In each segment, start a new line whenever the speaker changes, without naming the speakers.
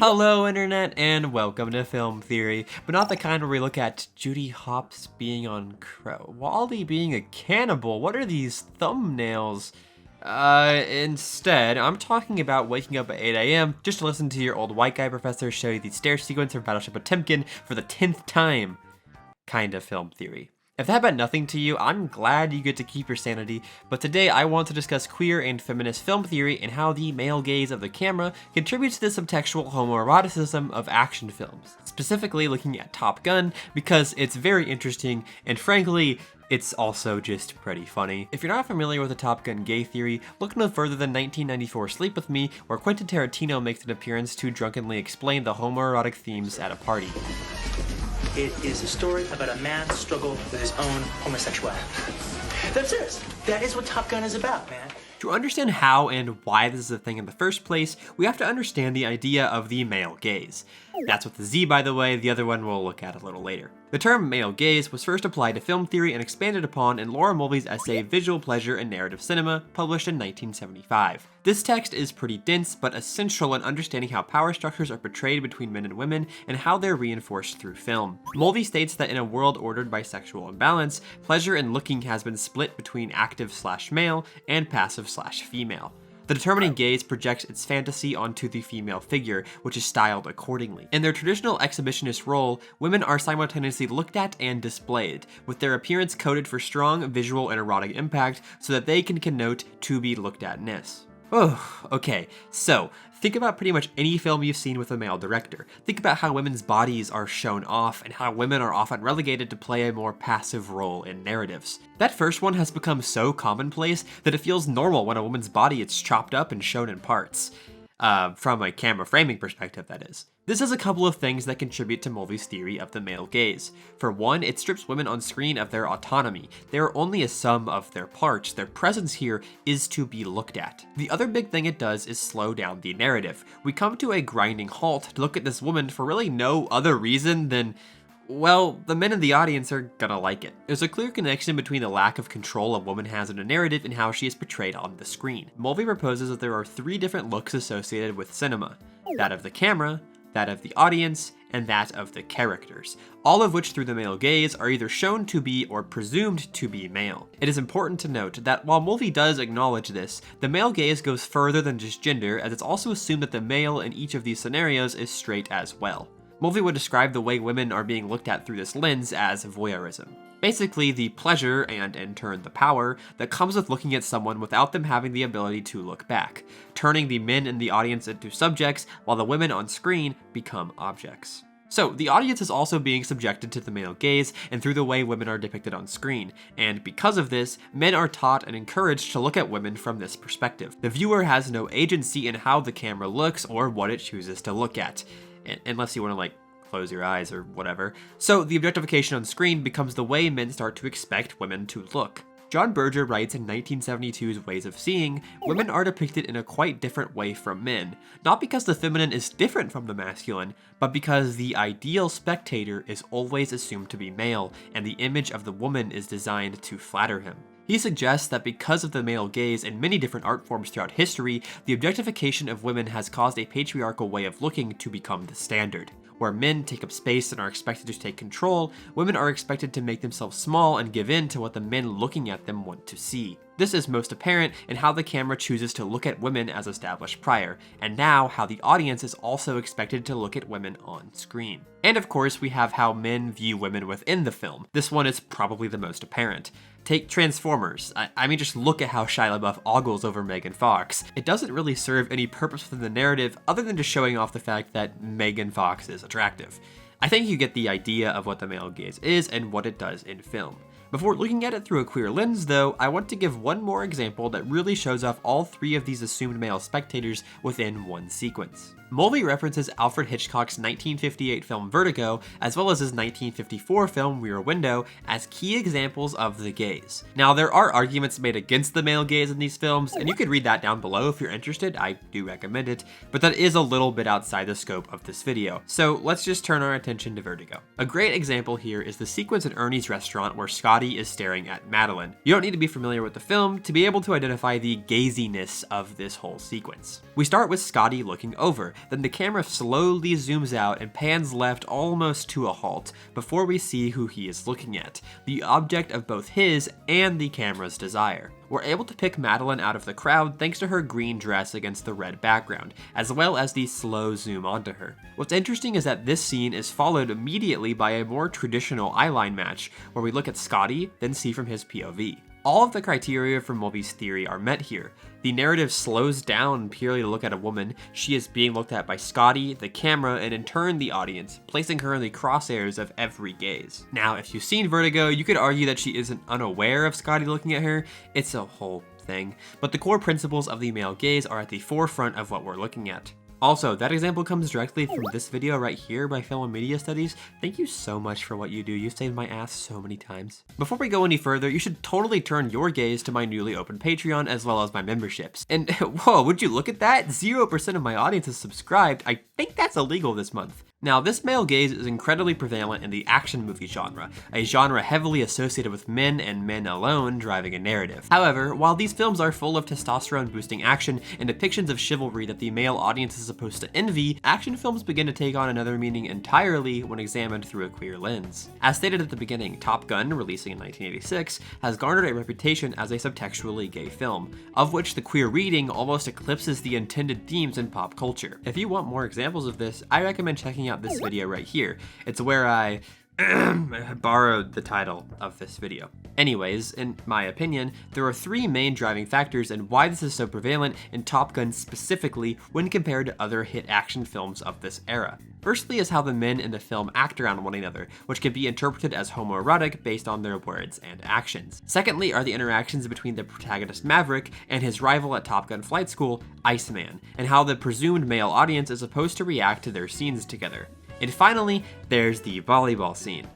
Hello internet and welcome to Film Theory, but not the kind where we look at Judy Hopps being on Crow, Wally being a cannibal. What are these thumbnails? Instead, I'm talking about waking up at 8 a.m. just to listen to your old white guy professor show you the stair sequence of Battleship Potemkin for the 10th time. Kind of Film Theory. If that meant nothing to you, I'm glad you get to keep your sanity, but today I want to discuss queer and feminist film theory and how the male gaze of the camera contributes to the subtextual homoeroticism of action films, specifically looking at Top Gun because it's very interesting and frankly, it's also just pretty funny. If you're not familiar with the Top Gun gay theory, look no further than 1994 Sleep With Me, where Quentin Tarantino makes an appearance to drunkenly explain the homoerotic themes at a party.
It is a story about a man's struggle with his own homosexuality. That's serious. That is what Top Gun is about, man.
To understand how and why this is a thing in the first place, we have to understand the idea of the male gaze. That's with the Z, by the way, the other one we'll look at a little later. The term male gaze was first applied to film theory and expanded upon in Laura Mulvey's essay Visual Pleasure in Narrative Cinema, published in 1975. This text is pretty dense, but essential in understanding how power structures are portrayed between men and women and how they're reinforced through film. Mulvey states that in a world ordered by sexual imbalance, pleasure in looking has been split between active/male and passive/female. The determining gaze projects its fantasy onto the female figure, which is styled accordingly. In their traditional exhibitionist role, women are simultaneously looked at and displayed, with their appearance coded for strong visual and erotic impact so that they can connote to be looked at-ness. Oh, okay, so think about pretty much any film you've seen with a male director. Think about how women's bodies are shown off and how women are often relegated to play a more passive role in narratives. That first one has become so commonplace that it feels normal when a woman's body is chopped up and shown in parts. From a camera framing perspective, that is. This has a couple of things that contribute to Mulvey's theory of the male gaze. For one, it strips women on screen of their autonomy. They are only a sum of their parts. Their presence here is to be looked at. The other big thing it does is slow down the narrative. We come to a grinding halt to look at this woman for really no other reason than, well, the men in the audience are gonna like it. There's a clear connection between the lack of control a woman has in a narrative and how she is portrayed on the screen. Mulvey proposes that there are three different looks associated with cinema: that of the camera, that of the audience, and that of the characters, all of which through the male gaze are either shown to be or presumed to be male. It is important to note that while Mulvey does acknowledge this, the male gaze goes further than just gender, as it's also assumed that the male in each of these scenarios is straight as well. Mulvey would describe the way women are being looked at through this lens as voyeurism. Basically, the pleasure, and in turn the power, that comes with looking at someone without them having the ability to look back, turning the men in the audience into subjects while the women on screen become objects. So, the audience is also being subjected to the male gaze and through the way women are depicted on screen, and because of this, men are taught and encouraged to look at women from this perspective. The viewer has no agency in how the camera looks or what it chooses to look at, unless you want to close your eyes or whatever. So the objectification on screen becomes the way men start to expect women to look. John Berger writes in 1972's Ways of Seeing, women are depicted in a quite different way from men, not because the feminine is different from the masculine, but because the ideal spectator is always assumed to be male, and the image of the woman is designed to flatter him. He suggests that because of the male gaze in many different art forms throughout history, the objectification of women has caused a patriarchal way of looking to become the standard. Where men take up space and are expected to take control, women are expected to make themselves small and give in to what the men looking at them want to see. This is most apparent in how the camera chooses to look at women as established prior, and now how the audience is also expected to look at women on screen. And of course, we have how men view women within the film. This one is probably the most apparent. Take Transformers. I mean, just look at how Shia LaBeouf ogles over Megan Fox. It doesn't really serve any purpose within the narrative other than just showing off the fact that Megan Fox is attractive. I think you get the idea of what the male gaze is and what it does in film. Before looking at it through a queer lens, though, I want to give one more example that really shows off all three of these assumed male spectators within one sequence. Mulvey references Alfred Hitchcock's 1958 film Vertigo, as well as his 1954 film Rear Window, as key examples of the gaze. Now, there are arguments made against the male gaze in these films, and you could read that down below if you're interested. I do recommend it, but that is a little bit outside the scope of this video. So let's just turn our attention to Vertigo. A great example here is the sequence in Ernie's restaurant where Scotty Scotty is staring at Madeline. You don't need to be familiar with the film to be able to identify the gaziness of this whole sequence. We start with Scotty looking over, then the camera slowly zooms out and pans left almost to a halt before we see who he is looking at, the object of both his and the camera's desire. We're able to pick Madeline out of the crowd thanks to her green dress against the red background, as well as the slow zoom onto her. What's interesting is that this scene is followed immediately by a more traditional eyeline match, where we look at Scotty, then see from his POV. All of the criteria for Mulvey's theory are met here. The narrative slows down purely to look at a woman, she is being looked at by Scotty, the camera, and in turn the audience, placing her in the crosshairs of every gaze. Now, if you've seen Vertigo, you could argue that she isn't unaware of Scotty looking at her, it's a whole thing. But the core principles of the male gaze are at the forefront of what we're looking at. Also, that example comes directly from this video right here by Film and Media Studies. Thank you so much for what you do. You've saved my ass so many times. Before we go any further, you should totally turn your gaze to my newly opened Patreon as well as my memberships. And whoa, would you look at that? 0% of my audience is subscribed. I think that's illegal this month. Now, this male gaze is incredibly prevalent in the action movie genre, a genre heavily associated with men and men alone driving a narrative. However, while these films are full of testosterone-boosting action and depictions of chivalry that the male audience is supposed to envy, action films begin to take on another meaning entirely when examined through a queer lens. As stated at the beginning, Top Gun, releasing in 1986, has garnered a reputation as a subtextually gay film, of which the queer reading almost eclipses the intended themes in pop culture. If you want more examples of this, I recommend checking out this video right here. It's where I borrowed the title of this video. Anyways, in my opinion, there are three main driving factors and why this is so prevalent in Top Gun specifically when compared to other hit action films of this era. Firstly is how the men in the film act around one another, which can be interpreted as homoerotic based on their words and actions. Secondly are the interactions between the protagonist Maverick and his rival at Top Gun flight school, Iceman, and how the presumed male audience is supposed to react to their scenes together. And finally, there's the volleyball scene,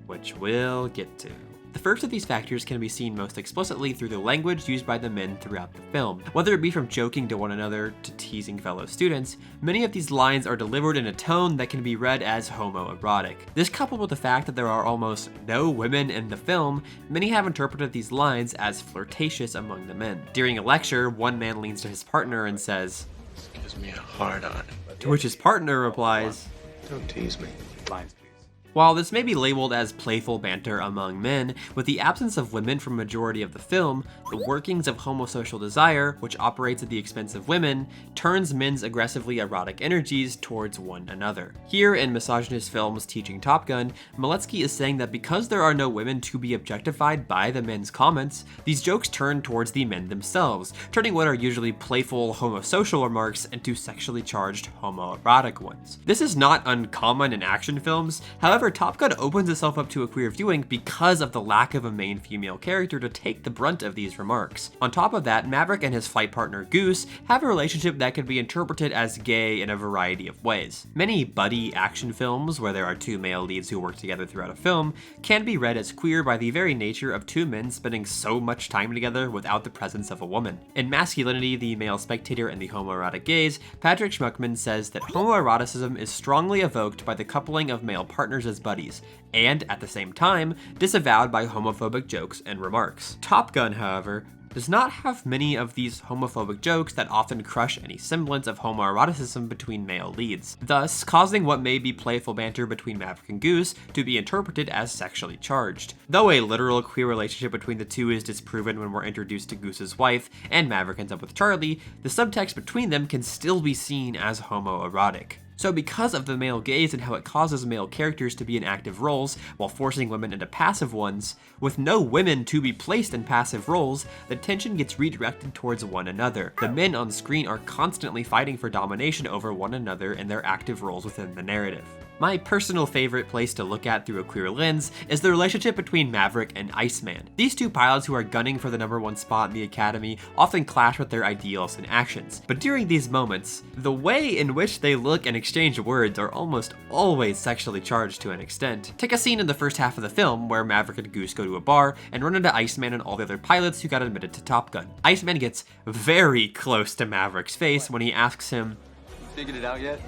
which we'll get to. The first of these factors can be seen most explicitly through the language used by the men throughout the film. Whether it be from joking to one another to teasing fellow students, many of these lines are delivered in a tone that can be read as homoerotic. This coupled with the fact that there are almost no women in the film, many have interpreted these lines as flirtatious among the men. During a lecture, one man leans to his partner and says,
"This gives me a hard on."
To which his partner replies,
"Don't tease me."
Lines, please.
While this may be labeled as playful banter among men, with the absence of women for a majority of the film, the workings of homosocial desire, which operates at the expense of women, turns men's aggressively erotic energies towards one another. Here in misogynist films teaching Top Gun, Maletsky is saying that because there are no women to be objectified by the men's comments, these jokes turn towards the men themselves, turning what are usually playful homosocial remarks into sexually charged homoerotic ones. This is not uncommon in action films, however, Top Gun opens itself up to a queer viewing because of the lack of a main female character to take the brunt of these remarks. On top of that, Maverick and his flight partner Goose have a relationship that can be interpreted as gay in a variety of ways. Many buddy action films, where there are two male leads who work together throughout a film, can be read as queer by the very nature of two men spending so much time together without the presence of a woman. In Masculinity, the Male Spectator and the Homoerotic Gaze, Patrick Schmuckman says that homoeroticism is strongly evoked by the coupling of male partners as buddies, and at the same time, disavowed by homophobic jokes and remarks. Top Gun, however, does not have many of these homophobic jokes that often crush any semblance of homoeroticism between male leads, thus causing what may be playful banter between Maverick and Goose to be interpreted as sexually charged. Though a literal queer relationship between the two is disproven when we're introduced to Goose's wife and Maverick ends up with Charlie, the subtext between them can still be seen as homoerotic. So because of the male gaze and how it causes male characters to be in active roles while forcing women into passive ones, with no women to be placed in passive roles, the tension gets redirected towards one another. The men on screen are constantly fighting for domination over one another in their active roles within the narrative. My personal favorite place to look at through a queer lens is the relationship between Maverick and Iceman. These two pilots who are gunning for the #1 spot in the Academy often clash with their ideals and actions, but during these moments, the way in which they look and exchange words are almost always sexually charged to an extent. Take a scene in the first half of the film where Maverick and Goose go to a bar and run into Iceman and all the other pilots who got admitted to Top Gun. Iceman gets very close to Maverick's face when he asks him,
You figured it out yet?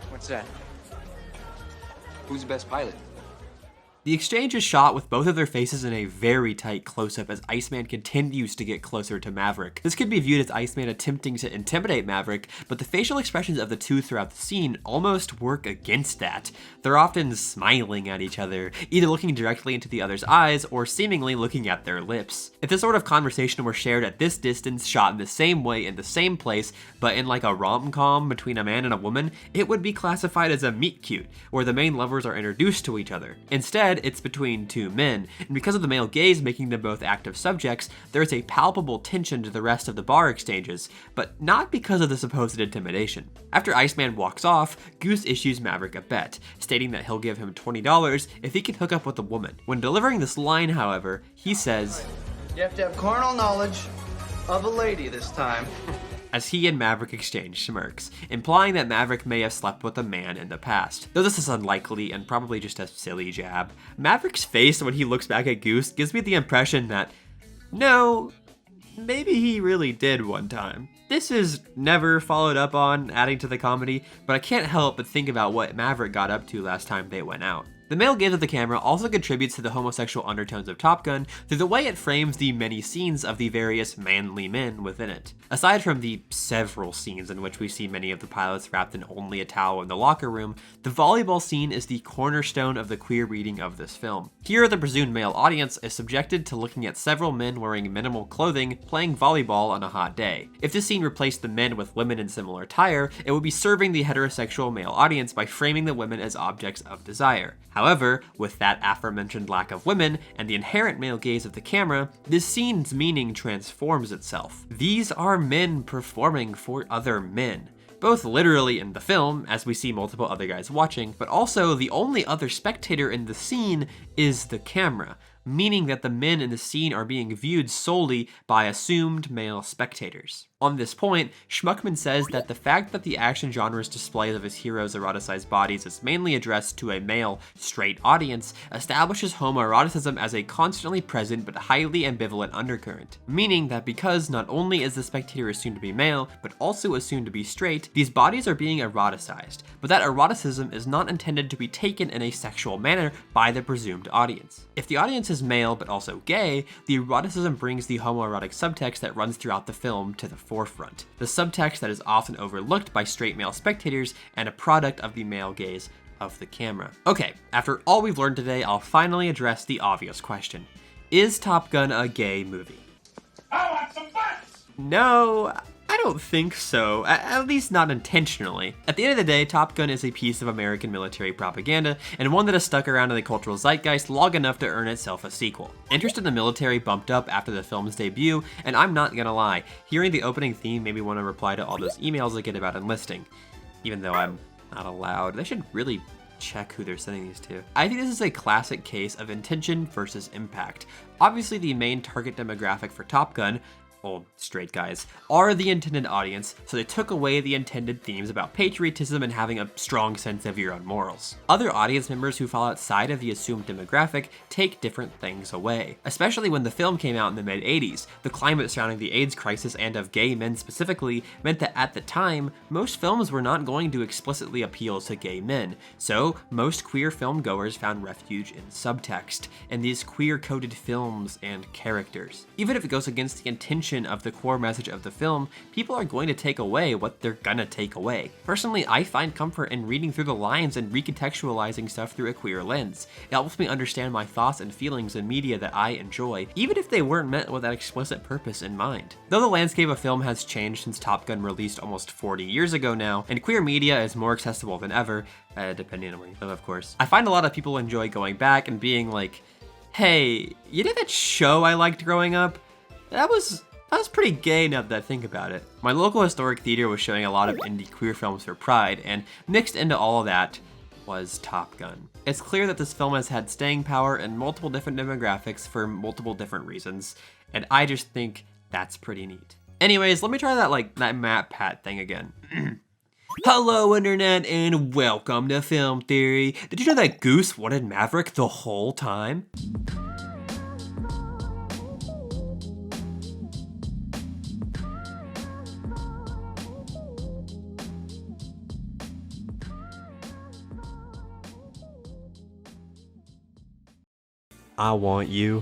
What's that?
Who's the best pilot?
The exchange is shot with both of their faces in a very tight close-up as Iceman continues to get closer to Maverick. This could be viewed as Iceman attempting to intimidate Maverick, but the facial expressions of the two throughout the scene almost work against that. They're often smiling at each other, either looking directly into the other's eyes or seemingly looking at their lips. If this sort of conversation were shared at this distance, shot in the same way in the same place, but in like a rom-com between a man and a woman, it would be classified as a meet-cute, where the main lovers are introduced to each other. Instead, it's between two men, and because of the male gaze making them both active subjects, there is a palpable tension to the rest of the bar exchanges, but not because of the supposed intimidation. After Iceman walks off, Goose issues Maverick a bet, stating that he'll give him $20 if he can hook up with a woman. When delivering this line, however, he says,
"You have to have carnal knowledge of a lady this time."
as he and Maverick exchange smirks, implying that Maverick may have slept with a man in the past. Though this is unlikely and probably just a silly jab, Maverick's face when he looks back at Goose gives me the impression that, no, maybe he really did one time. This is never followed up on, adding to the comedy, but I can't help but think about what Maverick got up to last time they went out. The male gaze of the camera also contributes to the homosexual undertones of Top Gun through the way it frames the many scenes of the various manly men within it. Aside from the several scenes in which we see many of the pilots wrapped in only a towel in the locker room, the volleyball scene is the cornerstone of the queer reading of this film. Here, the presumed male audience is subjected to looking at several men wearing minimal clothing playing volleyball on a hot day. If this scene replaced the men with women in similar attire, it would be serving the heterosexual male audience by framing the women as objects of desire. However, with that aforementioned lack of women and the inherent male gaze of the camera, this scene's meaning transforms itself. These are men performing for other men. Both literally in the film, as we see multiple other guys watching, but also the only other spectator in the scene is the camera, meaning that the men in the scene are being viewed solely by assumed male spectators. On this point, Schmuckman says that the fact that the action genre's display of his heroes' eroticized bodies is mainly addressed to a male, straight audience establishes homoeroticism as a constantly present but highly ambivalent undercurrent, meaning that because not only is the spectator assumed to be male, but also assumed to be straight, these bodies are being eroticized, but that eroticism is not intended to be taken in a sexual manner by the presumed audience. If the audience is male but also gay, the eroticism brings the homoerotic subtext that runs throughout the film to the forefront, the subtext that is often overlooked by straight male spectators and a product of the male gaze of the camera. Okay, after all we've learned today, I'll finally address the obvious question. Is Top Gun a gay movie?
I want some butts!
No, I don't think so, at least not intentionally. At the end of the day, Top Gun is a piece of American military propaganda, and one that has stuck around in the cultural zeitgeist long enough to earn itself a sequel. Interest in the military bumped up after the film's debut, and I'm not gonna lie, hearing the opening theme made me want to reply to all those emails I get about enlisting. Even though I'm not allowed, they should really check who they're sending these to. I think this is a classic case of intention versus impact. Obviously, the main target demographic for Top Gun, old straight guys, are the intended audience, so they took away the intended themes about patriotism and having a strong sense of your own morals. Other audience members who fall outside of the assumed demographic take different things away. Especially when the film came out in the mid-80s, the climate surrounding the AIDS crisis and of gay men specifically meant that at the time, most films were not going to explicitly appeal to gay men, so most queer film goers found refuge in subtext, in these queer-coded films and characters. Even if it goes against the intention of the core message of the film, people are going to take away what they're gonna take away. Personally, I find comfort in reading through the lines and recontextualizing stuff through a queer lens. It helps me understand my thoughts and feelings in media that I enjoy, even if they weren't meant with that explicit purpose in mind. Though the landscape of film has changed since Top Gun released almost 40 years ago now, and queer media is more accessible than ever, depending on where you live, of course, I find a lot of people enjoy going back and being like, hey, you know that show I liked growing up? That was pretty gay now that I think about it. My local historic theater was showing a lot of indie queer films for Pride, and mixed into all of that was Top Gun. It's clear that this film has had staying power in multiple different demographics for multiple different reasons, and I just think that's pretty neat. Anyways, let me try that Matt Pat thing again. Hello internet and welcome to Film Theory. Did you know that Goose wanted Maverick the whole time? I want you.